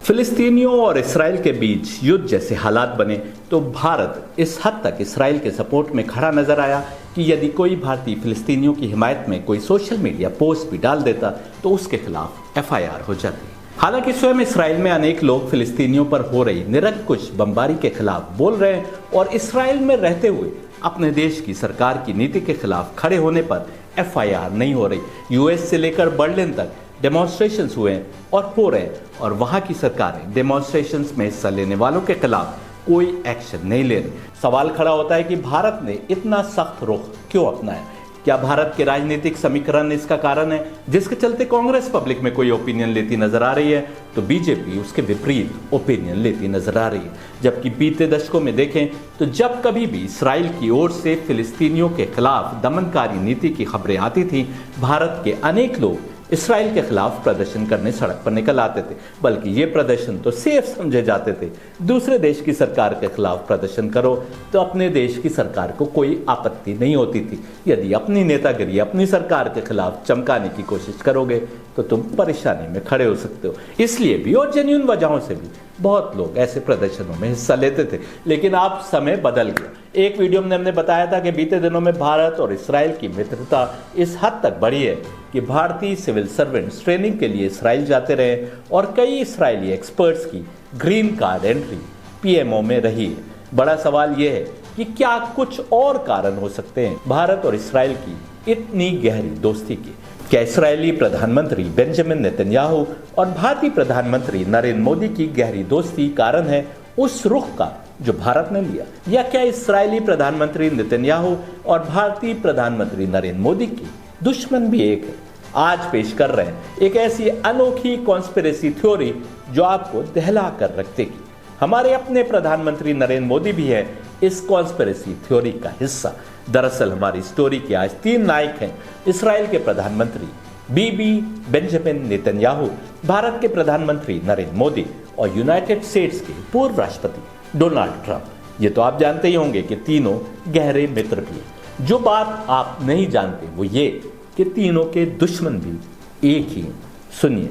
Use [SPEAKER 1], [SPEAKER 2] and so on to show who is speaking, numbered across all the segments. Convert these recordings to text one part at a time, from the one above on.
[SPEAKER 1] फिलिस्तीनियों और इसराइल के बीच युद्ध जैसे हालात बने तो भारत इस हद तक इसराइल के सपोर्ट में खड़ा नजर आया कि यदि कोई भारतीय फिलिस्तीनियों की हिमायत में कोई सोशल मीडिया पोस्ट भी डाल देता तो उसके खिलाफ एफआईआर हो जाती। हालांकि स्वयं इसराइल में अनेक लोग फिलिस्तीनियों पर हो रही निरंकुश बमबारी के खिलाफ बोल रहे हैं और इसराइल में रहते हुए अपने देश की सरकार की नीति के खिलाफ खड़े होने पर एफआईआर नहीं हो रही। यूएस से लेकर बर्लिन तक डेमोन्स्ट्रेशंस हुए हैं और हो रहे हैं और वहां की सरकारें डेमोन्स्ट्रेशंस में हिस्सा लेने वालों के खिलाफ कोई एक्शन नहीं ले रही। सवाल खड़ा होता है कि भारत ने इतना सख्त रुख क्यों अपनाया? क्या भारत के राजनीतिक समीकरण इसका कारण है, जिसके चलते कांग्रेस पब्लिक में कोई ओपिनियन लेती नजर आ रही है तो बीजेपी उसके विपरीत ओपिनियन लेती नजर आ रही है। जबकि बीते दशकों में देखें तो जब कभी भी इसराइल की ओर से फिलिस्तीनियों के खिलाफ दमनकारी नीति की खबरें आती थी, भारत के अनेक लोग इसराइल के खिलाफ प्रदर्शन करने सड़क पर निकल आते थे, बल्कि ये प्रदर्शन तो सेफ समझे जाते थे। दूसरे देश की सरकार के खिलाफ प्रदर्शन करो तो अपने देश की सरकार को कोई आपत्ति नहीं होती थी। यदि अपनी नेतागिरी अपनी सरकार के खिलाफ चमकाने की कोशिश करोगे तो तुम परेशानी में खड़े हो सकते हो। इसलिए भी और जेन्युइन वजहों से भी बहुत लोग ऐसे प्रदर्शनों में हिस्सा लेते थे, लेकिन अब समय बदल गया। एक वीडियो में हमने बताया था कि बीते दिनों में भारत और इसराइल की मित्रता इस हद तक बढ़ी है कि भारतीय सिविल सर्वेंट्स ट्रेनिंग के लिए इसराइल जाते रहे और कई इसराइली एक्सपर्ट्स की ग्रीन कार्ड एंट्री पीएमओ में रही है। बड़ा सवाल यह है कि क्या कुछ और कारण हो सकते हैं भारत और इसराइल की इतनी गहरी दोस्ती की? क्या इस्राएली प्रधानमंत्री बेंजामिन नेतन्याहू और भारतीय प्रधानमंत्री नरेंद्र मोदी की गहरी दोस्ती कारण है उस रुख का जो भारत ने लिया, या क्या इस्राएली प्रधानमंत्री नेतन्याहू और भारतीय प्रधानमंत्री नरेंद्र मोदी की दुश्मन भी एक है? आज पेश कर रहे हैं एक ऐसी अनोखी कॉन्स्पिरेसी थ्योरी जो आपको दहला कर रख देगी। हमारे अपने प्रधानमंत्री नरेंद्र मोदी भी है इस कॉन्स्पिरेसी थ्योरी का हिस्सा। दरअसल हमारी स्टोरी के आज 3 नायक हैं: इसराइल के प्रधानमंत्री बीबी बेंजामिन नेतन्याहू, भारत के प्रधानमंत्री नरेंद्र मोदी और यूनाइटेड स्टेट्स के पूर्व राष्ट्रपति डोनाल्ड ट्रंप। ये तो आप जानते ही होंगे कि तीनों गहरे मित्र भी हैं। जो बात आप नहीं जानते वो ये कि तीनों के दुश्मन भी एक ही। सुनिए,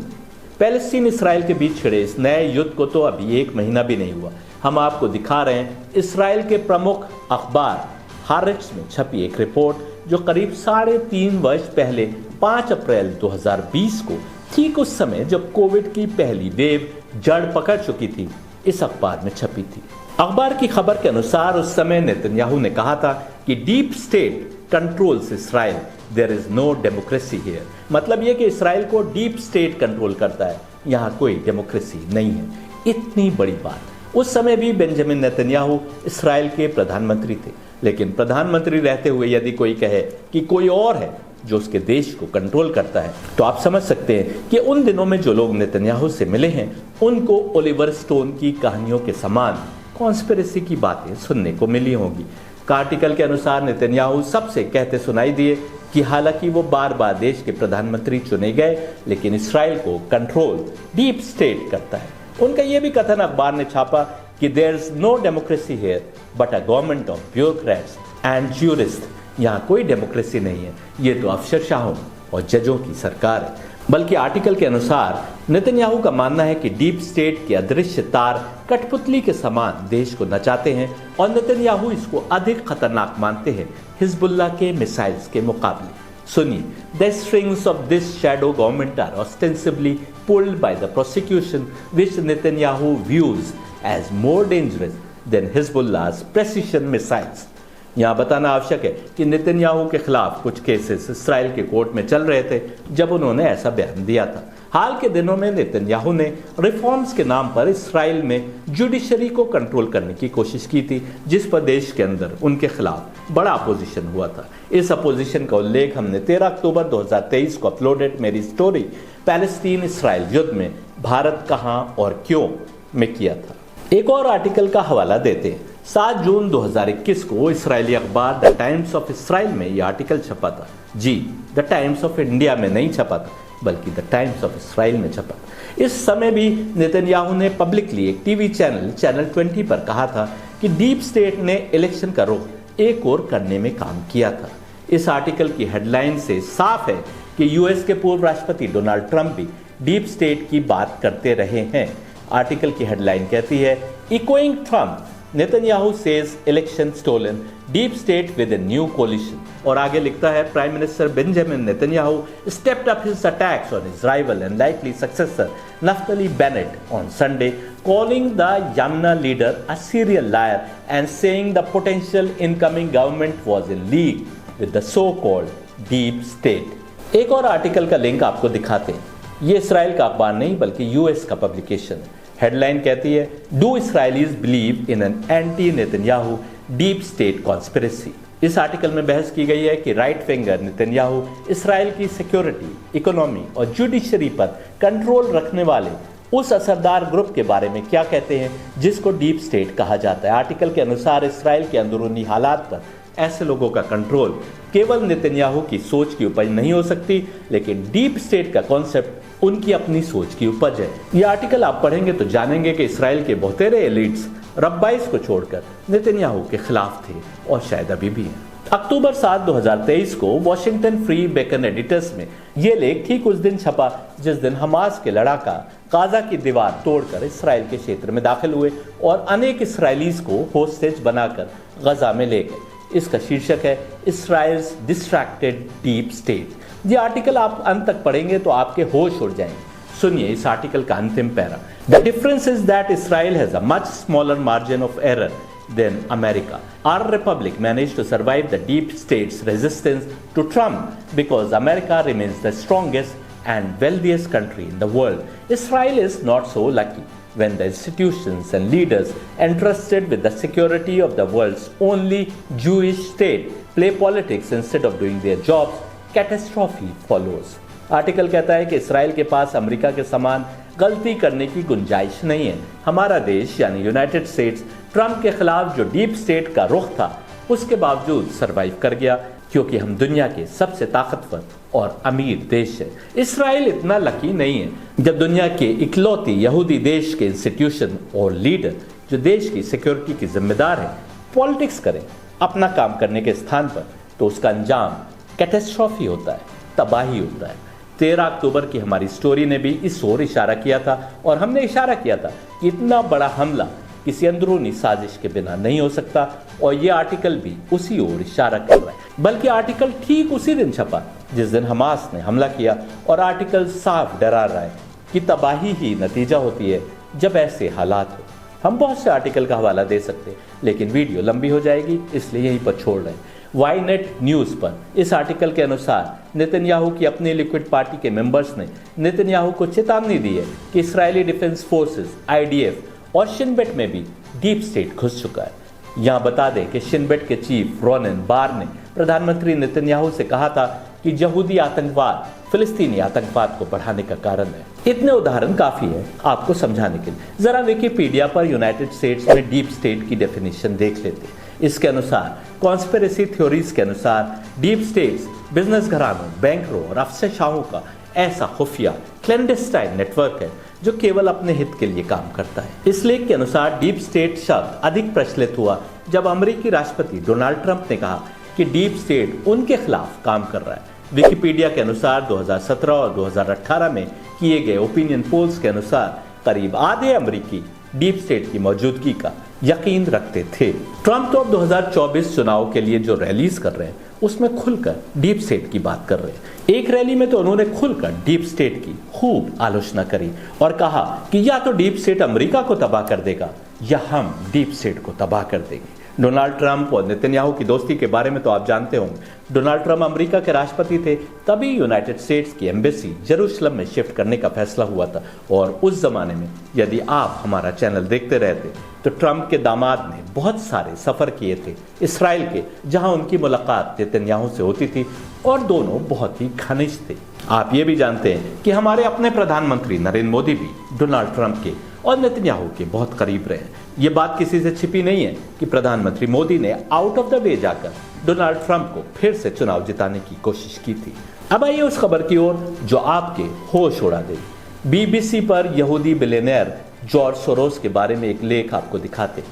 [SPEAKER 1] पैलेस्टीन इसराइल के बीच छिड़े इस नए युद्ध को तो अभी 1 महीना भी नहीं हुआ। हम आपको दिखा रहे हैं इसराइल के प्रमुख अखबार हारेट्स में छपी एक रिपोर्ट जो करीब 3.5 वर्ष पहले 5 अप्रैल 2020 को, ठीक उस समय जब कोविड की पहली वेव जड़ पकड़ चुकी थी, इस अखबार में छपी थी। अखबार की खबर के अनुसार उस समय नेतन्याहू ने कहा था कि deep state controls Israel, there is no democracy here. मतलब यह कि इसराइल को डीप स्टेट कंट्रोल करता है, यहाँ कोई डेमोक्रेसी नहीं है। इतनी बड़ी बात। उस समय भी बेंजामिन नेतन्याहू इसराइल के प्रधानमंत्री थे, लेकिन प्रधानमंत्री रहते हुए यदि कोई कहे कि कोई और है जो उसके देश को कंट्रोल करता है तो आप समझ सकते हैं कि उन दिनों में जो लोग नेतन्याहू से मिले हैं उनको ओलिवर स्टोन की कहानियों के समान कॉन्स्पिरेसी की बातें सुनने को मिली होंगी। आर्टिकल के अनुसार नेतन्याहू सबसे कहते सुनाई दिए कि हालांकि वो बार बार देश के प्रधानमंत्री चुने गए, लेकिन इसराइल को कंट्रोल डीप स्टेट करता है। उनका यह भी कथन अखबार ने छापा कि there is no democracy here but a government of bureaucrats and jurist. यहाँ कोई डेमोक्रेसी नहीं है, ये तो अफसरशाहों और जजों की सरकार है। बल्कि आर्टिकल के अनुसार नेतन्याहू का मानना है कि डीप स्टेट के अदृश्य तार कठपुतली के समान देश को नचाते हैं और नेतन्याहू इसको अधिक खतरनाक मानते हैं हिजबुल्लाह के मिसाइल्स के मुकाबले। सुनिए, the strings of this shadow government are ostensibly pulled by the prosecution which Netanyahu views as more dangerous than Hezbollah's precision missiles। यहाँ बताना आवश्यक है कि नेतन्याहू के खिलाफ कुछ केसेस इसराइल के कोर्ट में चल रहे थे जब उन्होंने ऐसा बयान दिया था। हाल के दिनों में नेतन्याहू ने रिफॉर्म्स के नाम पर इसराइल में जुडिशरी को कंट्रोल करने की कोशिश की थी, जिस पर देश के अंदर उनके खिलाफ बड़ा अपोजिशन हुआ था। इस अपोजिशन का उल्लेख हमने 13 अक्टूबर 2023 को अपलोडेड मेरी स्टोरी पैलेस्टीन इसराइल युद्ध में भारत कहां और क्यों में किया था। एक और आर्टिकल का हवाला देते हैं। 7 जून 2021 को इसराइली अखबार द टाइम्स ऑफ इसराइल में यह आर्टिकल छपा था। जी, द टाइम्स ऑफ इंडिया में नहीं छपा था, बल्कि द टाइम्स ऑफ इसराइल में छपा। इस समय भी नेतन्याहू ने पब्लिकली एक टीवी चैनल 20 पर कहा था कि डीप स्टेट ने इलेक्शन का रुख एक और करने में काम किया था। इस आर्टिकल की हेडलाइन से साफ है कि यूएस के पूर्व राष्ट्रपति डोनाल्ड ट्रंप भी डीप स्टेट की बात करते रहे हैं। आर्टिकल की हेडलाइन कहती है, echoing Trump, Netanyahu says election stolen, deep state with a new coalition. और आगे लिखता है, prime minister Benjamin Netanyahu stepped up his attacks on his rival and likely successor Naftali Bennett on Sunday, calling the Yamna leader a serial liar and saying the potential incoming government was in league with the so-called deep state। एक और article का link आपको दिखाते हैं। ये Israel का अखबार नहीं बल्कि यूएस का पब्लिकेशन है। हेडलाइन कहती है, do Israelites believe in an anti Netanyahu deep state conspiracy. इस आर्टिकल में बहस की गई है कि राइट फिंगर नेतन्याहू इसराइल की सिक्योरिटी, इकोनॉमी और जुडिशरी पर कंट्रोल रखने वाले उस असरदार ग्रुप के बारे में क्या कहते हैं जिसको डीप स्टेट कहा जाता है। आर्टिकल के अनुसार इसराइल के अंदरूनी हालात पर ऐसे लोगों का कंट्रोल केवल नेतन्याहू की सोच की उपज नहीं हो सकती, लेकिन डीप स्टेट का कॉन्सेप्ट उनकी अपनी सोच की उपज है। यह आर्टिकल आप पढ़ेंगे तो जानेंगे कि इसराइल के बहुतेरे एलिट्स रब्बाइस को छोड़कर नेतन्याहू के खिलाफ थे और शायद अभी भी हैं। अक्टूबर 7, 2023 को वॉशिंगटन फ्री बेकन एडिटर्स में यह लेख ठीक उस दिन छपा जिस दिन हमास के लड़ाका गाजा की दीवार तोड़कर इसराइल के क्षेत्र में दाखिल हुए और अनेक इसराइलीज को होस्टेज बनाकर गजा में ले गए। इसका शीर्षक है, इसराइल्स डिस्ट्रैक्टेड डीप स्टेट। ये आर्टिकल आप अंत तक पढ़ेंगे तो आपके होश उड़ जाएंगे। सुनिए इस आर्टिकल का अंतिम para. The difference is that Israel has a much smaller margin of error than America. Our republic managed to survive the deep state's resistance to Trump because America remains the strongest and wealthiest country in the world. Israel is not so lucky when the institutions and leaders entrusted with the security of the world's only Jewish state play politics instead of doing their jobs. Catastrophe follows. Article कहता है कि Israel के पास America के समान गलती करने की गुंजाइश नहीं है। हमारा देश यानी यूनाइटेड स्टेट्स ट्रंप के खिलाफ जो डीप स्टेट का रुख था उसके बावजूद सरवाइव कर गया क्योंकि हम दुनिया के सबसे ताकतवर और अमीर देश है। इसराइल इतना लकी नहीं है। जब दुनिया के इकलौती यहूदी देश के इंस्टीट्यूशन और लीडर जो देश की सिक्योरिटी की जिम्मेदार है पॉलिटिक्स करें अपना काम करने के स्थान पर, तो उसका अंजाम कैटेस्ट्रॉफी होता है, तबाही होता है। 13 अक्टूबर की हमारी स्टोरी ने भी इस ओर इशारा किया था और हमने इशारा किया था कि इतना बड़ा हमला किसी अंदरूनी साजिश के बिना नहीं हो सकता और ये आर्टिकल भी उसी ओर इशारा कर रहा है। बल्कि आर्टिकल ठीक उसी दिन छपा जिस दिन हमास ने हमला किया और आर्टिकल साफ डरा रहा है कि तबाही ही नतीजा होती है जब ऐसे हालात हो। हम बहुत से आर्टिकल का हवाला दे सकते हैं लेकिन वीडियो लंबी हो जाएगी इसलिए यहीं पर छोड़ रहे हैं। वाईनेट न्यूज़ पर इस आर्टिकल के अनुसार नेतन्याहू की अपनी लिक्विड पार्टी के मेंबर्स ने नेतन्याहू को चेतावनी दी है कि इस्राएली डिफेंस फोर्सेस आईडीएफ और शिनबेट में भी डीप स्टेट घुस चुका है। यहाँ बता दें कि शिनबेट के चीफ रोनेन बार ने प्रधानमंत्री नेतन्याहू से कहा था कि यहूदी आतंकवाद फिलिस्तीनी आतंकवाद को बढ़ाने का कारण है। इतने उदाहरण काफी है आपको समझाने के लिए। जरा विकिपीडिया पर यूनाइटेड स्टेट्स में डीप स्टेट की डेफिनेशन देख लेते हैं। इसके अनुसार कॉन्स्पिरेसी थ्योरीज के अनुसार डीप स्टेट्स बिजनेस घरानों, बैंकरों और अफसरशाहों का ऐसा खुफिया क्लैंडस्टाइन नेटवर्क है जो केवल अपने हित के लिए काम करता है। इस लेख के अनुसार डीप स्टेट शब्द अधिक प्रचलित हुआ जब अमेरिकी राष्ट्रपति डोनाल्ड ट्रंप ने कहा कि डीप स्टेट उनके खिलाफ काम कर रहा है। विकिपीडिया के अनुसार 2017 और 2018 में किए गए ओपिनियन पोल्स के अनुसार करीब आधे अमेरिकी डीप स्टेट की मौजूदगी का यकीन रखते थे। ट्रंप तो अब 2024 चुनाव के लिए जो रैलीज कर रहे हैं उसमें खुलकर डीप स्टेट की बात कर रहे हैं। एक रैली में तो उन्होंने खुलकर डीप स्टेट की खूब आलोचना करी और कहा कि या तो डीप स्टेट अमेरिका को तबाह कर देगा या हम डीप स्टेट को तबाह कर देंगे। डोनाल्ड ट्रंप और नेतन्याहू की दोस्ती के बारे में तो आप जानते होंगे। डोनाल्ड ट्रंप अमेरिका के राष्ट्रपति थे तभी यूनाइटेड स्टेट्स की एम्बेसी जेरूशलम में शिफ्ट करने का फैसला हुआ था और उस जमाने में यदि आप हमारा चैनल देखते रहते तो ट्रंप के दामाद ने बहुत सारे सफर किए थे इसराइल के, जहां उनकी मुलाकात नेतन्याहू से होती थी और दोनों बहुत ही घनिष्ठ थे। आप ये भी जानते हैं कि हमारे अपने प्रधानमंत्री नरेंद्र मोदी भी डोनाल्ड ट्रंप के और नेतन्याहू के बहुत करीब रहे। ये बात किसी से छिपी नहीं है कि प्रधानमंत्री मोदी ने आउट ऑफ द वे जाकर डोनाल्ड ट्रंप को फिर से चुनाव जिताने की कोशिश की थी। अब आइए उस खबर की ओर जो आपके होश उड़ा देगी। बीबीसी पर यहूदी बिलियनेयर जॉर्ज सोरोस के बारे में एक लेख आपको दिखाते।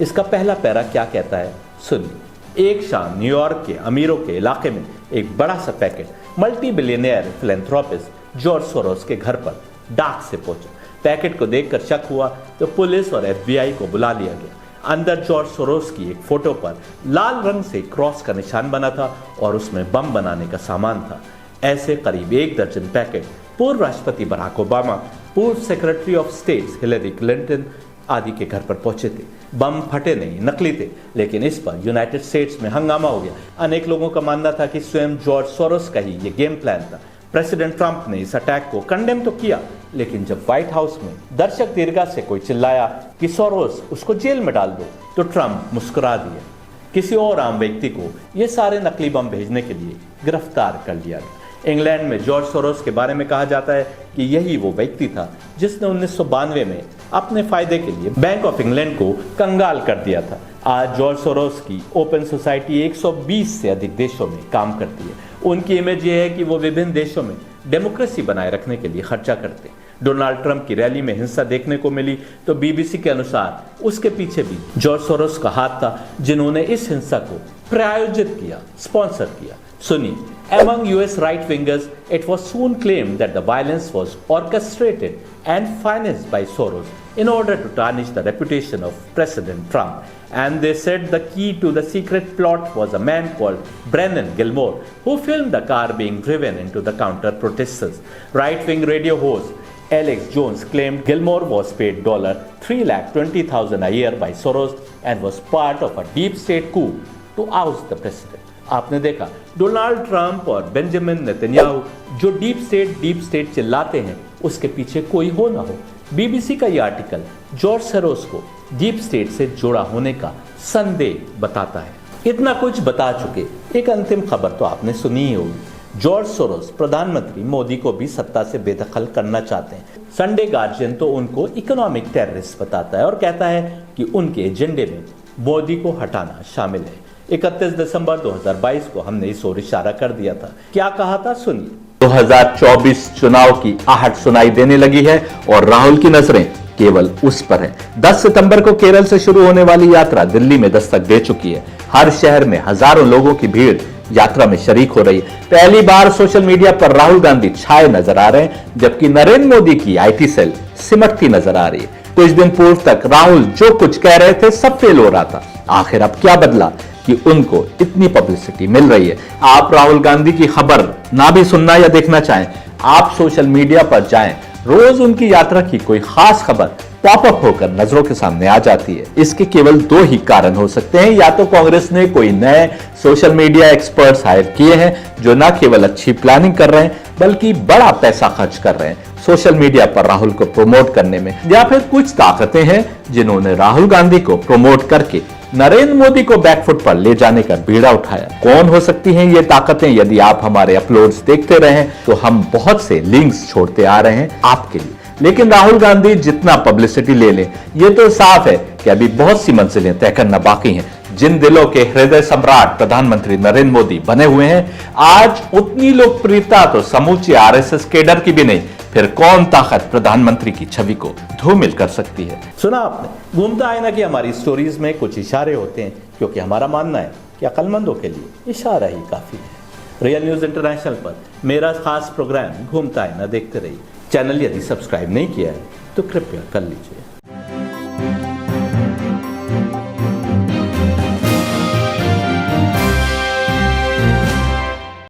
[SPEAKER 1] इसका पहला पैरा क्या कहता है सुनिए। एक शाम न्यूयॉर्क के अमीरों के इलाके में एक बड़ा सा packet multi billionaire philanthropist George Soros के घर पर डाक से पहुंचा। पैकेट को देखकर शक हुआ तो पुलिस और FBI को बुला लिया गया। अंदर जॉर्ज सोरोस की एक फोटो पर लाल रंग से क्रॉस का निशान बना था और उसमें बम बनाने का सामान था। ऐसे करीब 1 दर्जन पैकेट पूर्व राष्ट्रपति बराक ओबामा, पूर्व secretary of state Hillary Clinton आदि के घर पर पहुंचे थे। बम फटे नहीं, नकली थे, लेकिन इस पर यूनाइटेड स्टेट्स में हंगामा हो गया। अनेक लोगों का मानना था कि स्वयं जॉर्ज सोरोस का ही ये गेम प्लान था। प्रेसिडेंट ट्रंप ने इस अटैक को कंडेम तो किया, लेकिन जब व्हाइट हाउस में दर्शक दीर्घा से कोई चिल्लाया कि सोरोस उसको जेल में डाल दो, तो ट्रंप मुस्कुरा दिया। किसी और आम व्यक्ति को ये सारे नकली बम भेजने के लिए गिरफ्तार कर लिया गया। इंग्लैंड में जॉर्ज सोरोस के बारे में कहा जाता है कि यही वो व्यक्ति था जिसने 1992 में अपने फायदे के लिए बैंक ऑफ इंग्लैंड को कंगाल कर दिया था। आज जॉर्ज सोरोस की ओपन सोसाइटी 120 से अधिक देशों में काम करती है। उनकी इमेज ये है कि वो विभिन्न देशों में डेमोक्रेसी बनाए रखने के लिए खर्चा करते हैं। डोनाल्ड ट्रंप की रैली में हिंसा देखने को मिली तो BBC के अनुसार उसके पीछे भी जॉर्ज सोरोस का हाथ था, जिन्होंने इस हिंसा को प्रायोजित किया, स्पॉन्सर किया। सुनिए, among US right-wingers, it was soon claimed that the violence was orchestrated and financed by Soros in order to tarnish the reputation of President Trump. And they said the key to the secret plot was a man called Brennan Gilmore, who filmed the car being driven into the counter-protesters. Right-wing radio host Alex Jones claimed Gilmore was paid $320,000 a year by Soros and was part of a deep state coup to oust the president. आपने देखा Donald Trump और Benjamin Netanyahu जो deep state चिल्लाते हैं, उसके पीछे कोई हो ना हो। BBC का यह आर्टिकल जॉर्ज सोरोस को डीप स्टेट से जुड़ा होने का संदेह बताता है। इतना कुछ बता चुके, एक अंतिम खबर तो आपने सुनी ही होगी। जॉर्ज सोरोस प्रधानमंत्री मोदी को भी सत्ता से बेदखल करना चाहते हैं। संडे गार्जियन तो उनको इकोनॉमिक टेररिस्ट बताता है और कहता है कि उनके एजेंडे में मोदी को हटाना शामिल है। 31 दिसंबर 2022 को हमने इस ओर इशारा कर दिया था। क्या कहा था, सुनिए।
[SPEAKER 2] 2024 चुनाव की आहट सुनाई देने लगी है और राहुल की नजरें केवल उस पर है। 10 सितंबर को केरल से शुरू होने वाली यात्रा दिल्ली में दस्तक दे चुकी है। हर शहर में हजारों लोगों की भीड़ यात्रा में शरीक हो रही है। पहली बार सोशल मीडिया पर राहुल गांधी छाए नजर आ रहे हैं, जबकि नरेंद्र मोदी की IT सेल सिमटती नजर आ रही है। कुछ दिन पूर्व तक राहुल जो कुछ कह रहे थे सब फेल हो रहा था। आखिर अब क्या बदला कि उनको इतनी पब्लिसिटी मिल रही है? आप राहुल गांधी की खबर ना भी सुनना या देखना चाहें, आप सोशल मीडिया पर जाएं, रोज उनकी यात्रा की कोई खास खबर पॉपअप होकर नजरों के सामने आ जाती है। इसके केवल 2 ही कारण हो सकते हैं। या तो कांग्रेस ने कोई नए सोशल मीडिया एक्सपर्ट्स हायर किए हैं जो न केवल अच्छी प्लानिंग कर रहे हैं बल्कि बड़ा पैसा खर्च कर रहे हैं सोशल मीडिया पर राहुल को प्रमोट करने में, या फिर कुछ ताकतें हैं जिन्होंने राहुल गांधी को प्रमोट करके नरेंद्र मोदी को बैकफुट पर ले जाने का बीड़ा उठाया। कौन हो सकती हैं ये ताकतें? यदि आप हमारे अपलोड्स देखते रहे तो हम बहुत से लिंक्स छोड़ते आ रहे हैं आपके लिए। लेकिन राहुल गांधी जितना पब्लिसिटी ले लें, ये तो साफ है कि अभी बहुत सी मंजिलें तय करना बाकी हैं। जिन दिलों के हृदय सम्राट प्रधानमंत्री नरेंद्र मोदी बने हुए हैं, आज उतनी लोकप्रियता तो समूची RSS केडर की भी नहीं। फिर कौन ताकत प्रधानमंत्री की छवि को धूमिल कर सकती है?
[SPEAKER 1] सुना आपने, घूमता आईना की हमारी स्टोरीज में कुछ इशारे होते हैं, क्योंकि हमारा मानना है कि अक्लमंदों के लिए इशारा ही काफी है। रियल न्यूज इंटरनेशनल पर मेरा खास प्रोग्राम घूमता आईना देखते रहिए। चैनल यदि सब्सक्राइब नहीं किया है तो कृपया कर लीजिए।